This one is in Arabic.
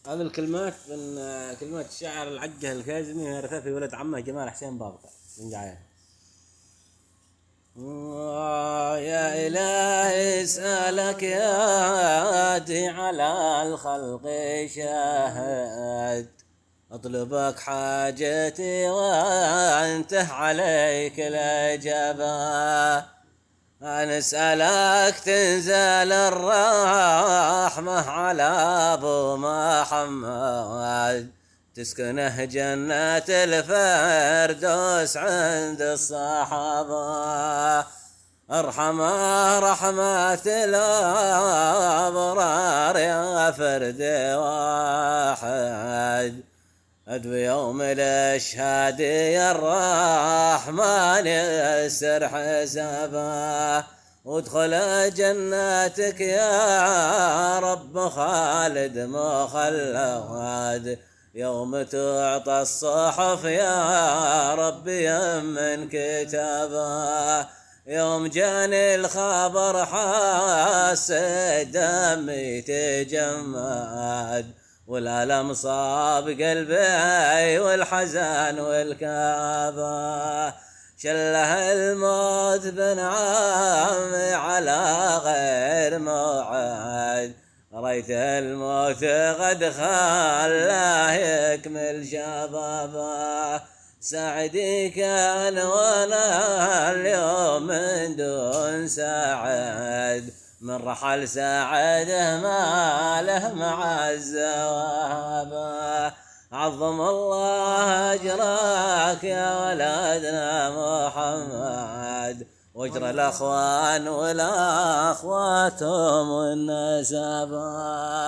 هذه الكلمات من كلمات الشاعر العجه الكاظمي ورثها في ولد عمه جمال حسين باغتا من جعان. يا إلهي اسألك يا دي على الخلق شاهد، اطلبك حاجتي وانته عليك الإجابة. نسألك تنزل الرحمة على أبو محمد، تسكنه جنة الفردوس عند الصحابة. ارحمه رحمة الأبرار يا فرد واحد، أدوي يوم الأشهاد يا الرحمن يسر حسابه. وادخل جناتك يا رب خالد مخلد، يوم تعطى الصحف يا رب يمن كتابه. يوم جاني الخبر حاس دمي تجمد، والألم صاب قلبي والحزن والكابة. شله الموت بن عمي على غير موعد، ريت الموت قد خلاه يكمل شبابه. سعدي كان وانا اليوم من دون سعد، من رحل سعده ما له مع الزوابه. عظم الله أجرك يا ولدنا محمد، واجر الأخوان والأخوات والنسابة.